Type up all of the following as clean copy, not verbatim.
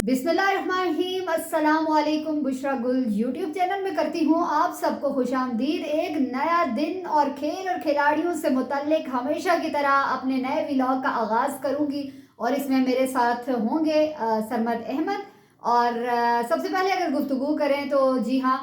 बिस्मिल्लाहिर्रहमानिर्रहीम, अस्सलाम वालेकुम। बुशरा गुल यूट्यूब चैनल में करती हूँ आप सबको खुशामदीद। एक नया दिन और खेल और खिलाड़ियों से मुतल्लिक हमेशा की तरह अपने नए व्लॉग का आगाज़ करूँगी और इसमें मेरे साथ होंगे सरमद अहमद। और सबसे पहले अगर गुफ्तगू करें तो जी हाँ,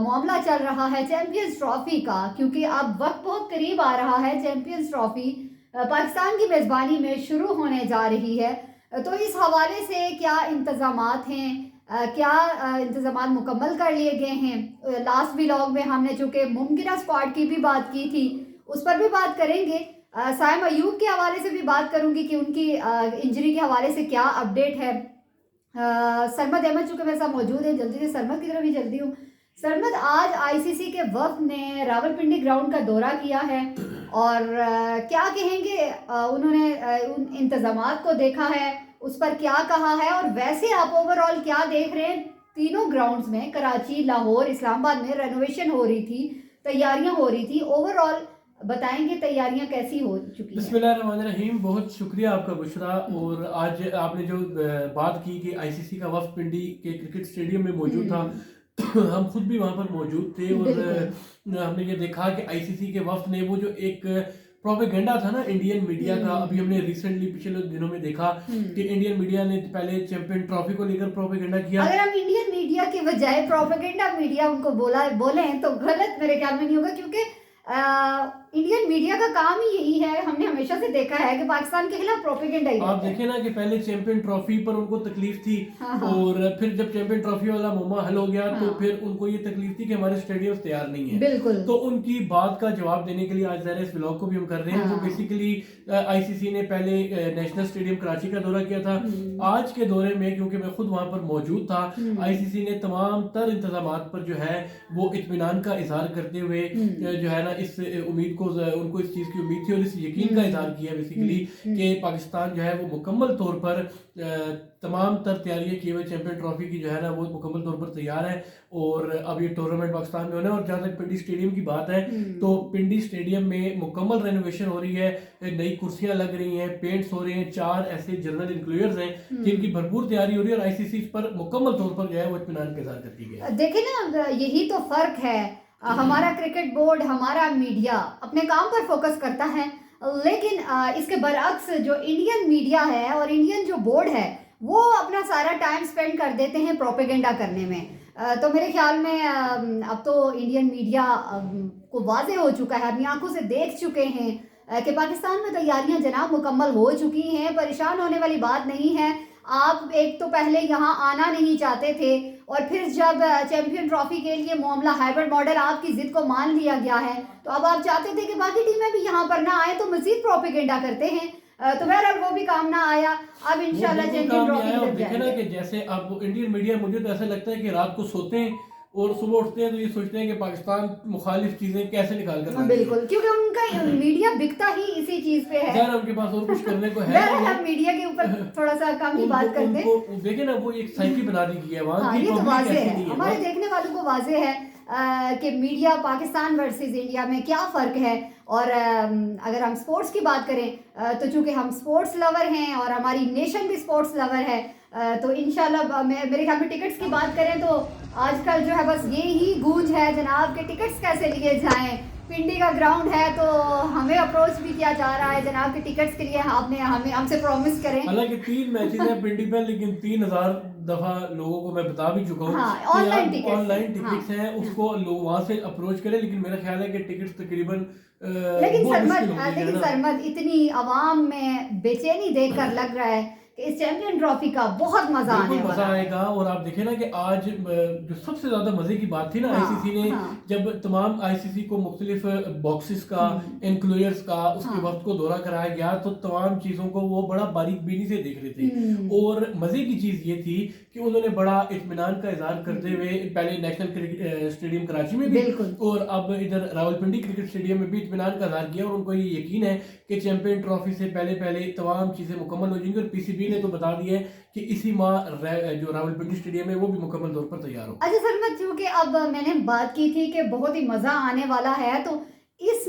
मामला चल रहा है चैम्पियंस ट्रॉफ़ी का, क्योंकि अब वक्त बहुत करीब आ रहा है। चैम्पियंस ट्रॉफ़ी पाकिस्तान की मेज़बानी में शुरू होने जा रही है। तो इस हवाले से क्या इंतज़ामात हैं, क्या इंतज़ामात मुकम्मल कर लिए गए हैं। लास्ट व्लॉग में हमने चूँकि मुमकिन स्क्वाड की भी बात की थी, उस पर भी बात करेंगे। साइम अयूब के हवाले से भी बात करूंगी कि उनकी इंजरी के हवाले से क्या अपडेट है। सरमद अहमद चूँकि मेरे साथ मौजूद है, जल्दी से सरमद की तरफ भी जल्दी हूँ। सरमद, आज आईसीसी के वफ़द ने रावलपिंडी ग्राउंड का दौरा किया है और क्या कहेंगे, उन्होंने उन इंतज़ामात को देखा है, उस पर क्या कहा है, और वैसे आप ओवरऑल क्या देख रहे हैं। तीनों ग्राउंड्स में, कराची, लाहौर, इस्लामाबाद में रेनोवेशन हो रही थी, तैयारियां हो रही थी। ओवरऑल बताएंगे तैयारियां कैसी हो चुकी हैं। बिस्मिल्लाहिर्रहमानिर्रहीम, बहुत शुक्रिया आपका बुशरा। और आज आपने जो बात की कि आईसीसी का वफ़द पिंडी के क्रिकेट स्टेडियम में मौजूद था, हम खुद भी वहाँ पर मौजूद थे और हमने ये देखा कि आईसीसी के वफ़द ने वो जो एक प्रोपेगेंडा था ना इंडियन मीडिया का, अभी हमने रिसेंटली पिछले दिनों में देखा कि इंडियन मीडिया ने पहले चैंपियन ट्रॉफी को लेकर प्रोपेगेंडा किया। अगर हम इंडियन मीडिया के बजाय प्रोपेगेंडा मीडिया उनको बोले तो गलत मेरे ख्याल में नहीं होगा, क्योंकि इंडियन मीडिया का काम ही यही है। हमने हमेशा से देखा है कि पाकिस्तान के खिलाफ प्रोपेगेंडा ही। आप देखें ना कि पहले चैंपियन ट्रॉफी पर उनको तकलीफ थी, हाँ हाँ। और फिर जब चैंपियन ट्रॉफी वाला मामला हल हो गया, हाँ। तो फिर उनको ये तकलीफ थी कि हमारे स्टेडियम तैयार नहीं है। बिल्कुल। तो उनकी बात का जवाब देने के लिए आज ज़रा इस व्लॉग को भी हम कर रहे हैं। हाँ। जो बेसिकली आईसीसी ने पहले नेशनल स्टेडियम कराची का दौरा किया था, आज के दौरे में क्योंकि मैं खुद वहां पर मौजूद था, आईसीसी ने तमाम तर इंतजामात पर जो है वो इत्मीनान का इजहार करते हुए जो है ना इस उम्मीद को, उनको इस चीज़ की उम्मीद थी और इस यकीन का इजहार किया बेसिकली कि पाकिस्तान जो है वो मुकम्मल तौर पर तमाम तर तैयारियां किए हुए चैंपियन ट्रॉफी की जो है ना वो मुकम्मल तौर पर तैयार है। और अब ये टूर्नामेंट पाकिस्तान में होना है। और जहाँ तक पिंडी स्टेडियम की बात है, तो पिंडी स्टेडियम में मुकम्मल रेनोवेशन हो रही है, नई कुर्सियां लग रही हैं, पेंट्स हो रहे हैं, 4 ऐसे जनरल इंक्लूजर्स हैं जिनकी भरपूर तैयारी हो रही है, और आईसीसी पर मुकम्मल तौर पर जो है वो इत्मीनान का इजहार करती है। देखें ना, यही तो फर्क है। हमारा क्रिकेट बोर्ड, हमारा मीडिया अपने काम पर फोकस करता है, लेकिन इसके बरअक्स जो इंडियन मीडिया है और इंडियन जो बोर्ड है वो अपना सारा टाइम स्पेंड कर देते हैं प्रोपेगेंडा करने में। तो मेरे ख्याल में अब तो इंडियन मीडिया को वाज़ेह हो चुका है, अपनी आंखों से देख चुके हैं कि पाकिस्तान में तैयारियां जनाब मुकम्मल हो चुकी हैं। परेशान होने वाली बात नहीं है। आप एक तो पहले यहाँ आना नहीं चाहते थे, और फिर जब चैंपियन ट्रॉफी के लिए मामला हाइब्रिड मॉडल आपकी जिद को मान लिया गया है, तो अब आप चाहते थे कि बाकी टीमें भी यहाँ पर ना आए, तो मजीद प्रोपेगेंडा करते हैं। तो बहरहाल वो भी काम ना आया। अब इंशाल्लाह चैंपियन ट्रॉफी देखे ना कि जैसे अब इंडियन मीडिया, मुझे तो ऐसा लगता है कि रात को सोते हैं और सुबह उठते हैं तो ये सोचते हैं कि पाकिस्तान मुखालिफ चीजें कैसे निकाल कर। बिल्कुल, क्योंकि उनका मीडिया बिकता ही इसी चीज पे है। उनके पास और कुछ करने को है। हम मीडिया के ऊपर थोड़ा सा कम ही बात करते हैं। देखे ना, वो एक साइकी बना दी गई है वहाँ की। ये तो वाज़ेह है, हमारे देखने वालों को वाज़ेह है कि मीडिया पाकिस्तान वर्सेस इंडिया में क्या फ़र्क है। और अगर हम स्पोर्ट्स की बात करें तो चूँकि हम स्पोर्ट्स लवर हैं और हमारी नेशन भी स्पोर्ट्स लवर है, तो इंशाल्लाह मेरे ख्याल में टिकट्स की बात करें तो आजकल जो है बस ये ही गूंज है जनाब के टिकट्स कैसे लिए जाएं। पिंडी का ग्राउंड है तो हमें अप्रोच भी किया जा रहा है जनाब के टिकट्स के लिए, आपने हमसे प्रॉमिस करें। हालांकि 3 मैचेस हैं पिंडी पे, लेकिन 3000 दफा लोगों को मैं बता भी चुका हूँ। हाँ, ऑनलाइन टिकट्स हैं, उसको लोग वहाँ से अप्रोच करें। लेकिन मेरा ख्याल है कि टिकट्स तकरीबन लेकिन सरमद इतनी आवाम में बेचैनी देखकर लग रहा है कि इस चैंपियन ट्रॉफी का बहुत मजा आएगा। और आप देखें ना कि आज जो सबसे ज्यादा मजे की बात थी ना, आईसीसी ने जब तमाम आईसीसी को मुख्तलिफ बॉक्सेस का, इंक्लूजर्स का, उसके वक्त को दौरा कराया गया, तो तमाम चीजों को वो बड़ा बारीक बीनी से देख रहे थे। और मजे की चीज ये थी कि उन्होंने बड़ा इत्मीनान का इजहार करते हुए पहले नेशनल क्रिकेट स्टेडियम कराची में भी और अब इधर रावलपिंडी क्रिकेट स्टेडियम में भी इत्मीनान का इजहार किया। और उनको ये यकीन है कि चैंपियन ट्रॉफी से पहले तमाम चीजें मुकम्मल हो जाएंगी। और पीसीबी ने तो बता दिया है कि इसी माह जो रावलपिंडी स्टेडियम है वो भी मुकम्मल तौर पर तैयार हो। अच्छा सरमद, क्योंकि अब मैंने बात की थी कि बहुत ही मजा आने वाला है, तो इस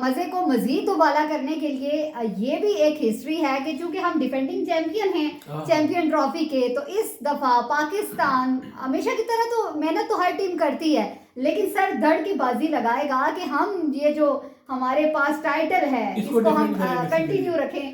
मज़े को मज़ीद उबाला करने के लिए ये भी एक हिस्ट्री है कि चूंकि हम डिफेंडिंग चैंपियन हैं चैंपियन ट्रॉफी के, तो इस दफ़ा पाकिस्तान हमेशा की तरह तो मेहनत तो हर टीम करती है, लेकिन सर धड़ की बाजी लगाएगा कि हम ये जो हमारे पास टाइटल है इसको हम कंटिन्यू रखें,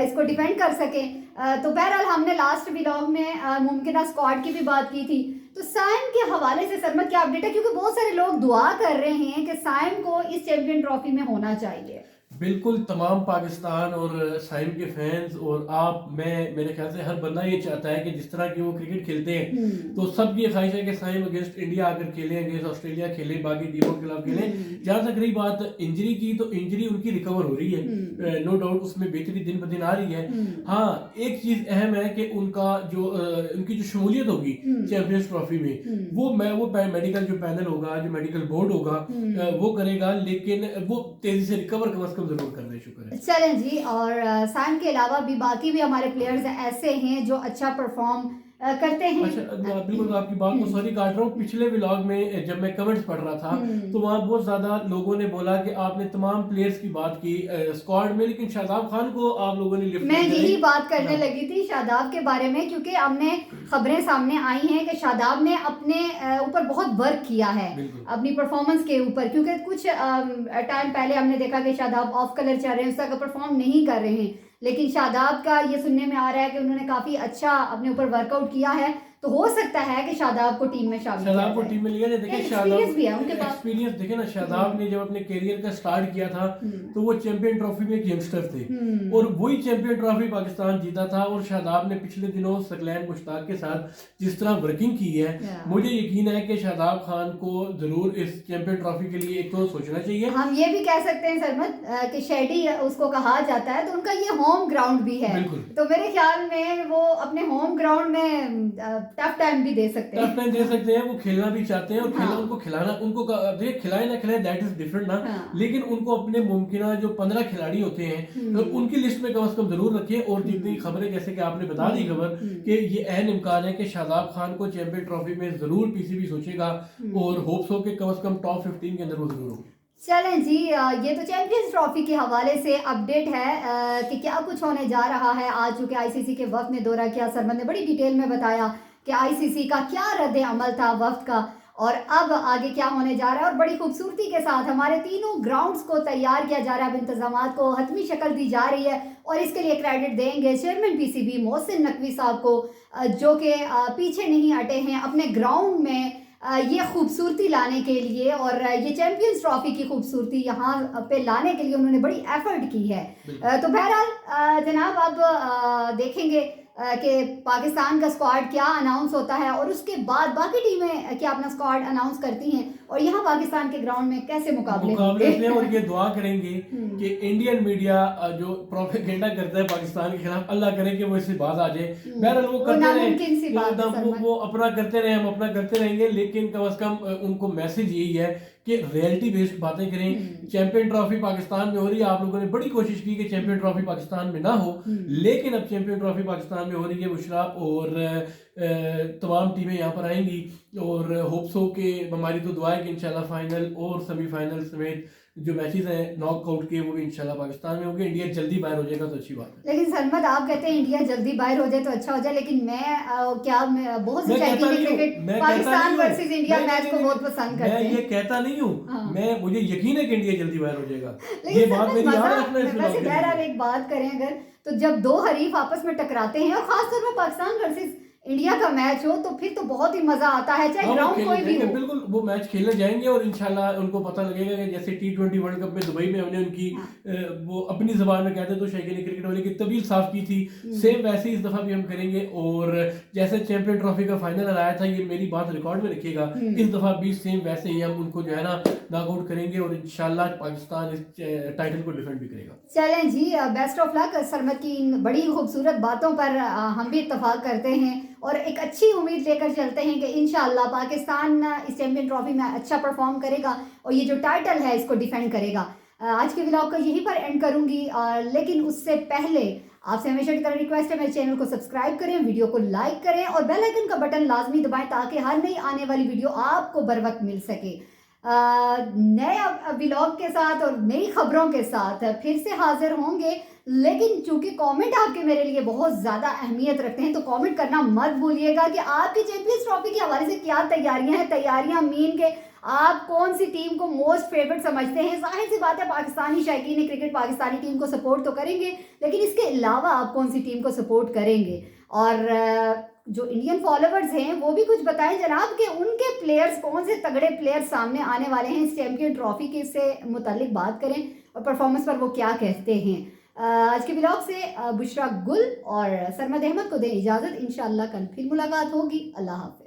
इसको डिफेंड कर सकें। तो बहरहाल हमने लास्ट व्लॉग में मुमकिन स्क्वाड की भी बात की थी, तो साइम के हवाले से सरमत क्या अपडेट है, क्योंकि बहुत सारे लोग दुआ कर रहे हैं कि साइम को इस चैंपियन ट्रॉफी में होना चाहिए। बिल्कुल, तमाम पाकिस्तान और साइम के फैंस और आप, मैं, मेरे ख्याल से हर बंदा ये चाहता है कि जिस तरह की वो क्रिकेट खेलते हैं तो सबकी ख्वाहिश है कि साइम अगेंस्ट इंडिया आकर खेलें, अगेंस्ट ऑस्ट्रेलिया खेलें, बाकी टीमों के खिलाफ खेलें। जहाँ तक रही बात इंजरी की, तो इंजरी उनकी रिकवर हो रही है, नो डाउट उसमें बेहतरी दिन ब दिन आ रही है। हाँ, एक चीज अहम है कि उनका जो उनकी जो शमूलियत होगी चैंपियंस ट्रॉफी में, वो मेडिकल जो पैनल होगा, जो मेडिकल बोर्ड होगा वो करेगा, लेकिन वो तेजी से रिकवर कम से कम जरूर कर रहे हैं। शुक्र है। चलें जी, और साइम के अलावा भी बाकी भी हमारे प्लेयर्स ऐसे हैं जो अच्छा परफॉर्म करते हैं। अच्छा, बिल्कुल आपकी बात को सॉरी काट रहा हूँ। पिछले व्लॉग में जब मैं कमेंट्स पढ़ रहा था तो वहाँ बहुत ज्यादा लोगों ने बोला कि आपने तमाम प्लेयर्स की बात की स्क्वाड में, लेकिन शादाब खान को आप लोगों ने लिफ्ट मैं यही बात करने लगी थी शादाब के बारे में, क्योंकि हमने खबरें सामने आई हैं कि शादाब ने अपने ऊपर बहुत वर्क किया है अपनी परफॉर्मेंस के ऊपर, क्योंकि कुछ टाइम पहले हमने देखा कि शादाब ऑफ कलर चल रहे हैं, उस तरह का परफॉर्म नहीं कर रहे हैं, लेकिन शादाब का ये सुनने में आ रहा है कि उन्होंने काफी अच्छा अपने ऊपर वर्कआउट किया है, तो हो सकता है कि शादाब को टीम में शामिल शादाब को टीम में लिया जाए। देखिए शादाब भी है उनके पास एक्सपीरियंस, देखे ना, शादाब ने जब अपने करियर का स्टार्ट किया था तो वो चैंपियन ट्रॉफी में एक यंगस्टर थे और वही चैंपियन ट्रॉफी पाकिस्तान जीता था। और शादाब ने पिछले दिनों सकलैन मुश्ताक के साथ जिस तरह वर्किंग की है, मुझे यकीन है कि शादाब खान को जरूर इस चैंपियन ट्रॉफी के लिए एक तो सोचना चाहिए। हम ये भी कह सकते हैं सरमत कि शेडी उसको कहा जाता है, तो उनका ये होम ग्राउंड भी है, तो मेरे ख्याल में वो अपने होम ग्राउंड में टफ टाइम भी दे सकते हैं, वो खेलना भी चाहते हैं और खेलना उनको खिलाना, उनको देखिए खिलाए ना खिलाए दैट इज डिफरेंट ना, लेकिन उनको अपने मुमकिन जो 15 खिलाड़ी होते हैं तो उनकी लिस्ट में कम से कम जरूर रखिए। और जितनी खबरें, जैसे कि आपने बता दी खबर कि ये अहम इम्कान है कि शादाब खान को चैंपियन ट्रॉफी में जरूर पीसीबी सोचेगा और होप्स हो कि कम से कम टॉप 15 के अंदर वो जरूर हो। चलें जी, ये तो चैंपियंस ट्रॉफी के हवाले से अपडेट है कि क्या कुछ होने जा रहा है। आज चूंकि आईसीसी के वक्त ने दौरा किया, सरमद ने बड़ी डिटेल में बताया कि आईसीसी का क्या रद्द अमल था वक्त का और अब आगे क्या होने जा रहा है, और बड़ी खूबसूरती के साथ हमारे तीनों ग्राउंड्स को तैयार किया जा रहा है, अब इंतजामात को हतमी शक्ल दी जा रही है। और इसके लिए क्रेडिट देंगे चेयरमैन पीसीबी मोहसिन नकवी साहब को, जो कि पीछे नहीं हटे हैं अपने ग्राउंड में ये खूबसूरती लाने के लिए, और ये चैंपियंस ट्रॉफी की खूबसूरती यहाँ पे लाने के लिए उन्होंने बड़ी एफर्ट की है। तो बहरहाल जनाब, अब देखेंगे कि पाकिस्तान का स्क्वाड क्या अनाउंस होता है और उसके बाद बाकी टीमें क्या अपना स्क्वाड अनाउंस करती हैं और यहाँ पाकिस्तान के ग्राउंड में कैसे मुकाबले होंगे। और ये दुआ करेंगे कि इंडियन मीडिया जो प्रोपेगेंडा करता है पाकिस्तान के खिलाफ, अल्लाह करे कि वो इससे बात आ जाए। बहरहाल वो करते रहे, वो अपना करते रहे, हम अपना करते रहेंगे, लेकिन कम से कम उनको मैसेज यही है कि रियलिटी बेस्ड बातें करें। चैंपियन ट्रॉफी पाकिस्तान में हो रही है, आप लोगों ने बड़ी कोशिश की कि चैंपियन ट्रॉफी पाकिस्तान में ना हो, लेकिन अब चैंपियन ट्रॉफी पाकिस्तान में हो रही है बुशरा, और तमाम टीमें यहाँ पर आएंगी और होप्स हो कि हमारी तो दुआ है कि इंशाल्लाह फाइनल और सेमीफाइनल समेत जो मैचेस हैं नॉकआउट के, वो भी इंशाल्लाह पाकिस्तान में होंगे। इंडिया जल्दी बाहर हो जाएगा तो अच्छी बात है। लेकिन सरमद, आप कहते हैं इंडिया जल्दी बाहर हो जाए तो अच्छा हो जाए, लेकिन मैं बहुत से cricket Pakistan versus India match को बहुत पसंद करते हैं। मैं ये कहता नहीं हूँ, मैं मुझे यकीन है कि इंडिया जल्दी बाहर हो जाएगा। ये बात मेरी याद रखना है। वैसे बहरहाल एक बात करें अगर, तो जब दो हरीफ आपस में टकराते हैं और खासतौर पर पाकिस्तान वर्सेस इंडिया का मैच हो तो फिर तो बहुत ही मजा आता है, चाहे ग्राउंड कोई भी हो। बिल्कुल, वो मैच खेलने जाएंगे और इंशाल्लाह उनको पता लगेगा कि जैसे T20 वर्ल्ड कप में दुबई में हमने उनकी वो अपनी जबान में कहते तो शौकीन क्रिकेट वाले की तबील साफ की थी, सेम वैसे ही इस दफा भी हम करेंगे। और जैसे चैंपियन ट्रॉफी का फाइनल आया था, ये मेरी बात रिकॉर्ड में रखिएगा, इस दफा भी सेम वैसे ही हम उनको जो है ना नॉकआउट करेंगे और इंशाल्लाह पाकिस्तान इस टाइटल को डिफेंड भी करेगा। चलें जी, बेस्ट ऑफ लक। सरमद की इन बड़ी खूबसूरत बातों पर हम भी इत्तेफाक करते हैं और एक अच्छी उम्मीद लेकर चलते हैं कि इंशाल्लाह पाकिस्तान इस चैंपियन ट्रॉफी में अच्छा परफॉर्म करेगा और ये जो टाइटल है इसको डिफेंड करेगा। आज के व्लॉग को यहीं पर एंड करूंगी, लेकिन उससे पहले आपसे हमेशा की तरह रिक्वेस्ट है, मेरे चैनल को सब्सक्राइब करें, वीडियो को लाइक करें और बेल आइकन का बटन लाजमी दबाएं ताकि हर नई आने वाली वीडियो आपको बर वक्त मिल सके। नए व्लॉग के साथ और नई खबरों के साथ फिर से हाजिर होंगे। लेकिन चूंकि कमेंट आपके मेरे लिए बहुत ज़्यादा अहमियत रखते हैं, तो कमेंट करना मत भूलिएगा कि आपकी चैंपियंस ट्रॉफी के हवाले से क्या तैयारियां हैं। तैयारियां मीन के आप कौन सी टीम को मोस्ट फेवरेट समझते हैं। जाहिर सी बात है, पाकिस्तानी शायकीन क्रिकेट पाकिस्तानी टीम को सपोर्ट तो करेंगे, लेकिन इसके अलावा आप कौन सी टीम को सपोर्ट करेंगे। और जो इंडियन फॉलोवर्स हैं वो भी कुछ बताएं जनाब कि उनके प्लेयर्स कौन से तगड़े प्लेयर्स सामने आने वाले हैं इस चैंपियन ट्रॉफी के से मुतालिक बात करें और परफॉर्मेंस पर वो क्या कहते हैं। आज के ब्लॉग से बुशरा गुल और सरमद अहमद को दें इजाज़त। इंशाअल्लाह कल फिर मुलाकात होगी। अल्लाह हाफ़िज़।